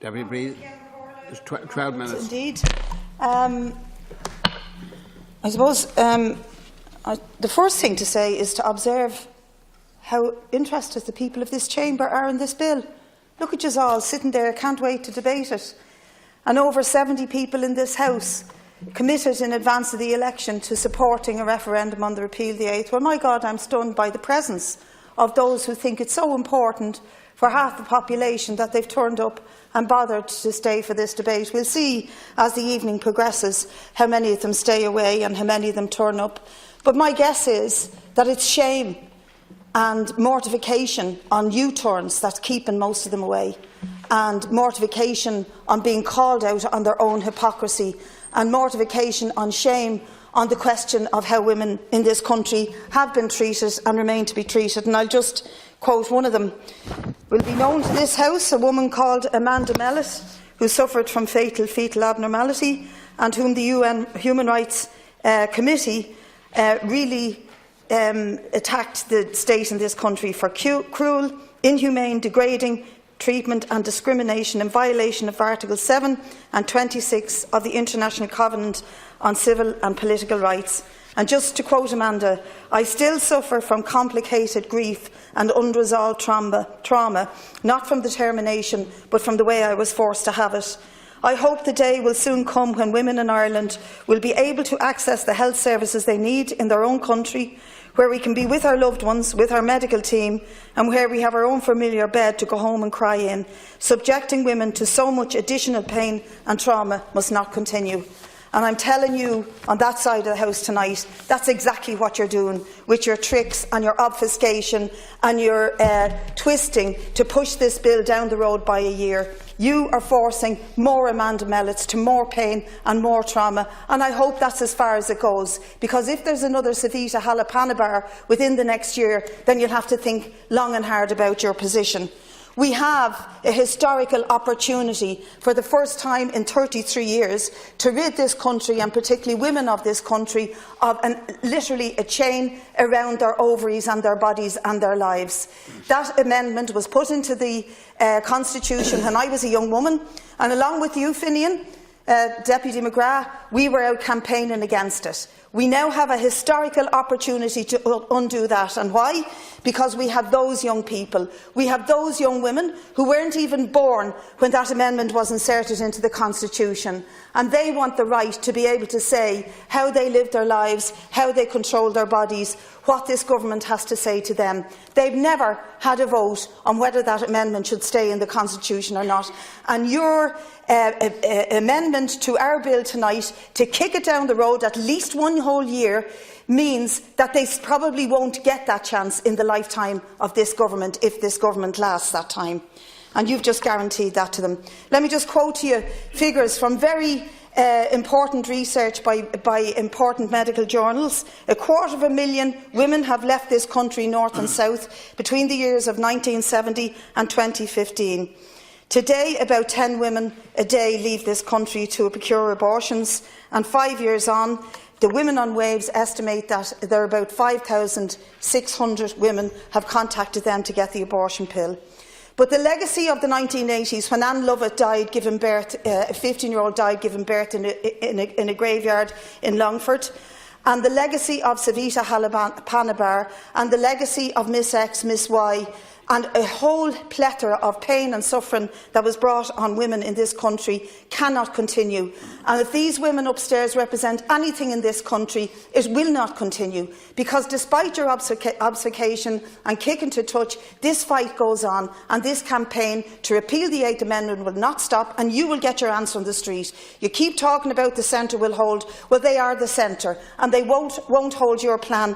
Deputy Brid, there's 12 minutes. Indeed. I suppose the first thing to say is to observe how interested the people of this chamber are in this bill. Look at you all sitting there, can't wait to debate it. And over 70 people in this House committed in advance of the election to supporting a referendum on the repeal of the 8th. Well, my God, I'm stunned by the presence of those who think it's so important for half the population that they've turned up and bothered to stay for this debate. We'll see as the evening progresses how many of them stay away and how many of them turn up. But my guess is that it's shame and mortification on U-turns that's keeping most of them away, and mortification on being called out on their own hypocrisy, and mortification on shame on the question of how women in this country have been treated and remain to be treated. And I'll just quote one of them. Will be known to this House a woman called Amanda Mellett, who suffered from fatal fetal abnormality and whom the UN Human Rights Committee really attacked the state in this country for cruel, inhumane, degrading treatment and discrimination in violation of Article 7 and 26 of the International Covenant on Civil and Political Rights. And just to quote Amanda, I still suffer from complicated grief and unresolved trauma, not from the termination, but from the way I was forced to have it. I hope the day will soon come when women in Ireland will be able to access the health services they need in their own country, where we can be with our loved ones, with our medical team, and where we have our own familiar bed to go home and cry in. Subjecting women to so much additional pain and trauma must not continue. And I'm telling you, on that side of the House tonight, that's exactly what you're doing with your tricks and your obfuscation and your twisting to push this bill down the road by a year. You are forcing more Amanda Melletts to more pain and more trauma, and I hope that's as far as it goes, because if there's another Savita Halappanabar within the next year, then you'll have to think long and hard about your position. We have a historical opportunity for the first time in 33 years to rid this country, and particularly women of this country, of literally a chain around their ovaries and their bodies and their lives. That amendment was put into the Constitution when I was a young woman, and along with you, Finian, Deputy McGrath, we were out campaigning against it. We now have a historical opportunity to undo that. And why? Because we have those young people, we have those young women who weren't even born when that amendment was inserted into the Constitution. And they want the right to be able to say how they live their lives, how they control their bodies, what this government has to say to them. They've never had a vote on whether that amendment should stay in the Constitution or not. And your amendment to our bill tonight to kick it down the road at least one whole year means that they probably won't get that chance in the lifetime of this government, if this government lasts that time. And you've just guaranteed that to them. Let me just quote to you figures from very important research by important medical journals. 250,000 women have left this country, north and south, between the years of 1970 and 2015. Today, about 10 women a day leave this country to procure abortions, and 5 years on, the Women on Waves estimate that there are about 5,600 women have contacted them to get the abortion pill. But the legacy of the 1980s, when Anne Lovett died giving birth, a 15-year-old died giving birth in a graveyard in Longford, and the legacy of Savita Halappanabar, and the legacy of Miss X, Miss Y, and a whole plethora of pain and suffering that was brought on women in this country cannot continue. And if these women upstairs represent anything in this country, it will not continue, because despite your obfuscation and kicking to touch, this fight goes on, and this campaign to repeal the 8th Amendment will not stop, and you will get your answer on the street. You keep talking about the centre will hold. Well, they are the centre, and they won't hold your plan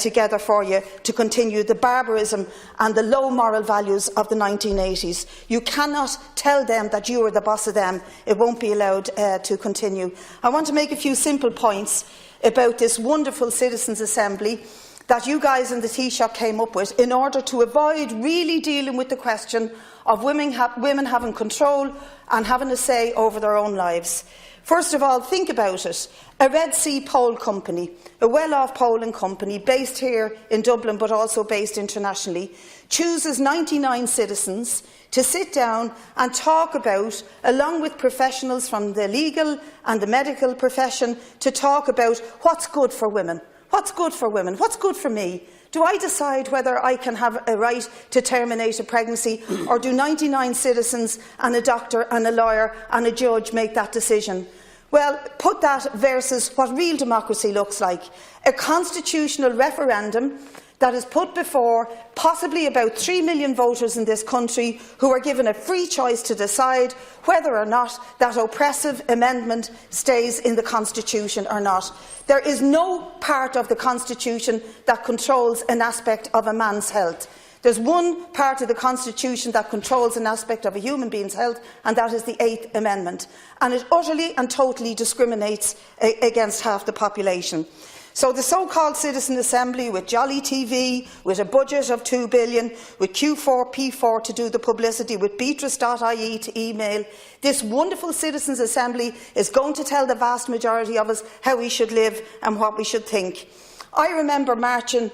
together for you to continue the barbarism and the low moral values of the 1980s. You cannot tell them that you are the boss of them. It won't be allowed to continue. I want to make a few simple points about this wonderful Citizens' Assembly that you guys in the Taoiseach came up with in order to avoid really dealing with the question of women having control and having a say over their own lives. First of all, think about it. A Red Sea poll company, a well-off polling company based here in Dublin but also based internationally, chooses 99 citizens to sit down and talk about, along with professionals from the legal and the medical profession, to talk about what's good for women. What's good for women? What's good for me? Do I decide whether I can have a right to terminate a pregnancy, or do 99 citizens and a doctor and a lawyer and a judge make that decision? Well, put that versus what real democracy looks like. A constitutional referendum that is put before possibly about 3 million voters in this country who are given a free choice to decide whether or not that oppressive amendment stays in the Constitution or not. There is no part of the Constitution that controls an aspect of a man's health. There's one part of the Constitution that controls an aspect of a human being's health, and that is the 8th Amendment. And it utterly and totally discriminates against half the population. So the so-called Citizen Assembly, with Jolly TV, with a budget of 2 billion, with Q4P4 to do the publicity, with Beatrice.ie to email, this wonderful Citizens Assembly is going to tell the vast majority of us how we should live and what we should think. I remember marching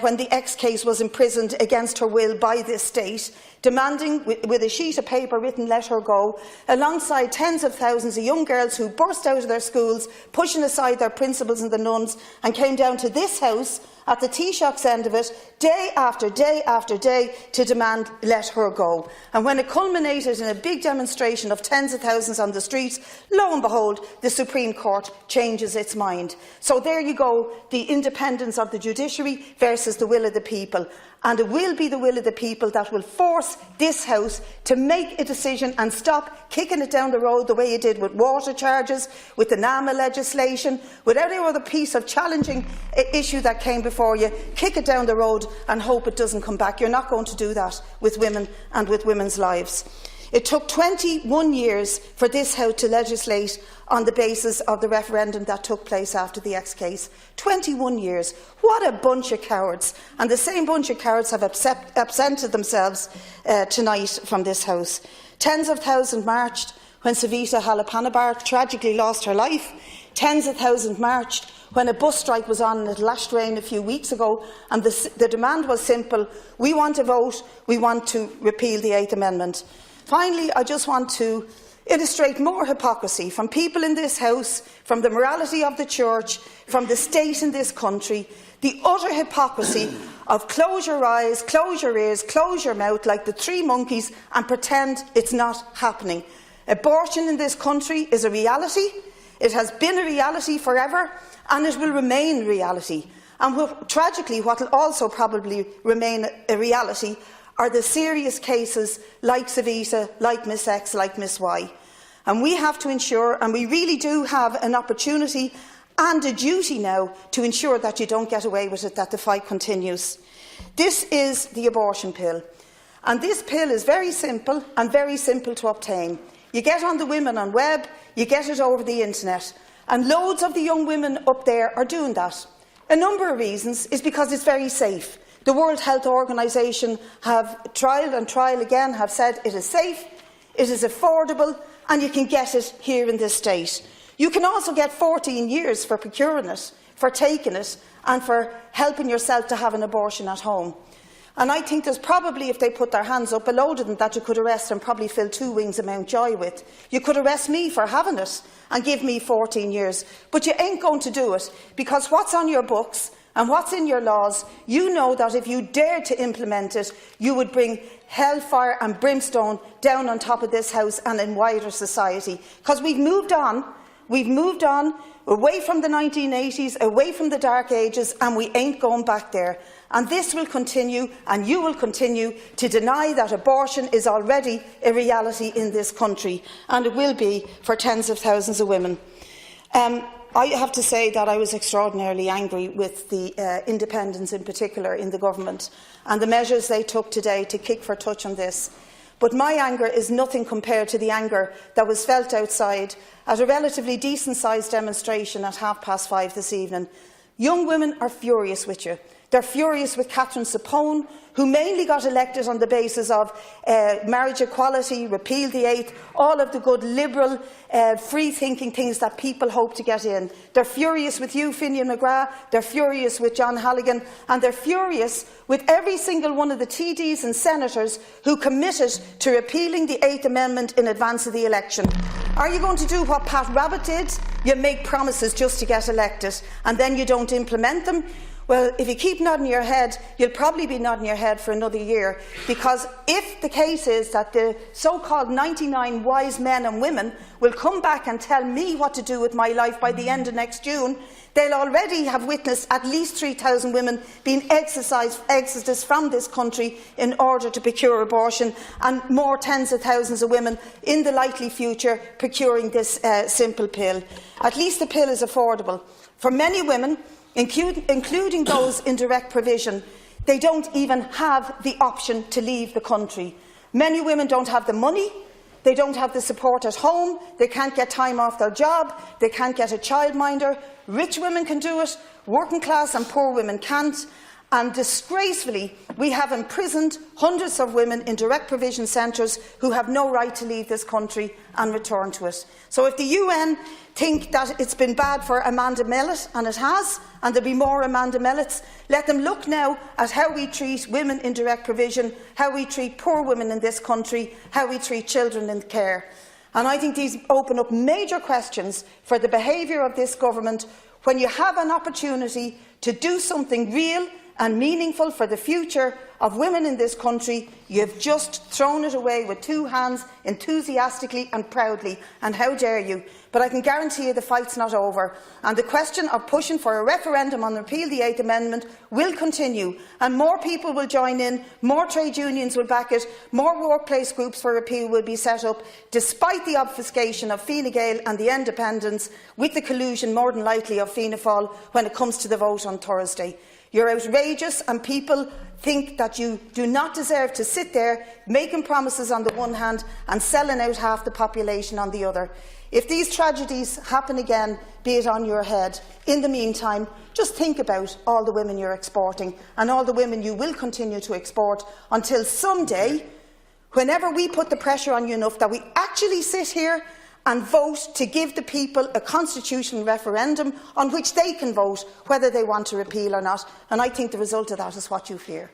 when the ex case was imprisoned against her will by this state, demanding with a sheet of paper written "Let her go," alongside tens of thousands of young girls who burst out of their schools, pushing aside their principals and the nuns, and came down to this house at the Taoiseach's end of it, day after day after day, to demand "Let her go." And when it culminated in a big demonstration of tens of thousands on the streets, lo and behold, the Supreme Court changes its mind. So there you go, the independence of the judiciary versus the will of the people. And it will be the will of the people that will force this House to make a decision and stop kicking it down the road the way it did with water charges, with the NAMA legislation, with every other piece of challenging issue that came before you. Kick it down the road and hope it doesn't come back. You're not going to do that with women and with women's lives. It took 21 years for this House to legislate on the basis of the referendum that took place after the X case. 21 years. What a bunch of cowards. And the same bunch of cowards have absented themselves tonight from this House. Tens of thousands marched when Savita Halappanabar tragically lost her life. Tens of thousands marched when a bus strike was on and it lashed rain a few weeks ago, and the demand was simple: we want a vote, we want to repeal the 8th Amendment. Finally, I just want to illustrate more hypocrisy from people in this House, from the morality of the Church, from the state in this country, the utter hypocrisy of close your eyes, close your ears, close your mouth like the 3 monkeys and pretend it's not happening. Abortion in this country is a reality. It has been a reality forever, and it will remain a reality. And tragically, what will also probably remain a reality are the serious cases like Savita, like Miss X, like Miss Y. And we have to ensure, and we really do have an opportunity and a duty now to ensure that you don't get away with it, that the fight continues. This is the abortion pill. And this pill is very simple and very simple to obtain. You get on the Women on Web, you get it over the internet. And loads of the young women up there are doing that. A number of reasons is because it's very safe. The World Health Organization have trial and trial again have said it is safe, it is affordable, and you can get it here in this state. You can also get 14 years for procuring it, for taking it, and for helping yourself to have an abortion at home. And I think there's probably, if they put their hands up, a load of them that you could arrest and probably fill 2 wings of Mountjoy with. You could arrest me for having it and give me 14 years. But you ain't going to do it, because what's on your books and what's in your laws, you know that if you dared to implement it, you would bring hellfire and brimstone down on top of this House and in wider society. Because we've moved on away from the 1980s, away from the dark ages, and we ain't going back there. And this will continue, and you will continue to deny that abortion is already a reality in this country, and it will be for tens of thousands of women. I have to say that I was extraordinarily angry with the independents in particular in the government and the measures they took today to kick for touch on this. But my anger is nothing compared to the anger that was felt outside at a relatively decent-sized demonstration at 5:30 this evening. Young women are furious with you. They're furious with Catherine Sapone, who mainly got elected on the basis of marriage equality, repeal the 8th, all of the good liberal, free-thinking things that people hope to get in. They're furious with you, Finian McGrath, they're furious with John Halligan, and they're furious with every single one of the TDs and senators who committed to repealing the 8th Amendment in advance of the election. Are you going to do what Pat Rabbitte did? You make promises just to get elected, and then you don't implement them? Well, if you keep nodding your head, you'll probably be nodding your head for another year, because if the case is that the so-called 99 wise men and women will come back and tell me what to do with my life by the end of next June, they'll already have witnessed at least 3,000 women being exodus from this country in order to procure abortion, and more tens of thousands of women in the likely future procuring this simple pill. At least the pill is affordable. For many women, including those in direct provision, they don't even have the option to leave the country. Many women don't have the money, they don't have the support at home, they can't get time off their job, they can't get a childminder. Rich women can do it, working class and poor women can't. And disgracefully, we have imprisoned hundreds of women in direct provision centres who have no right to leave this country and return to it. So if the UN think that it's been bad for Amanda Mellett, and it has, and there'll be more Amanda Melletts, let them look now at how we treat women in direct provision, how we treat poor women in this country, how we treat children in care. And I think these open up major questions for the behaviour of this government when you have an opportunity to do something real and meaningful for the future of women in this country. You've just thrown it away with 2 hands, enthusiastically and proudly, and how dare you. But I can guarantee you the fight's not over, and the question of pushing for a referendum on repeal the 8th Amendment will continue, and more people will join in, more trade unions will back it, more workplace groups for repeal will be set up, despite the obfuscation of Fine Gael and the Independents, with the collusion more than likely of Fianna Fáil when it comes to the vote on Thursday. You're outrageous, and people think that you do not deserve to sit there making promises on the one hand and selling out half the population on the other. If these tragedies happen again, be it on your head, in the meantime, just think about all the women you're exporting and all the women you will continue to export until someday, whenever we put the pressure on you enough that we actually sit here and vote to give the people a constitutional referendum on which they can vote whether they want to repeal or not. And I think the result of that is what you fear.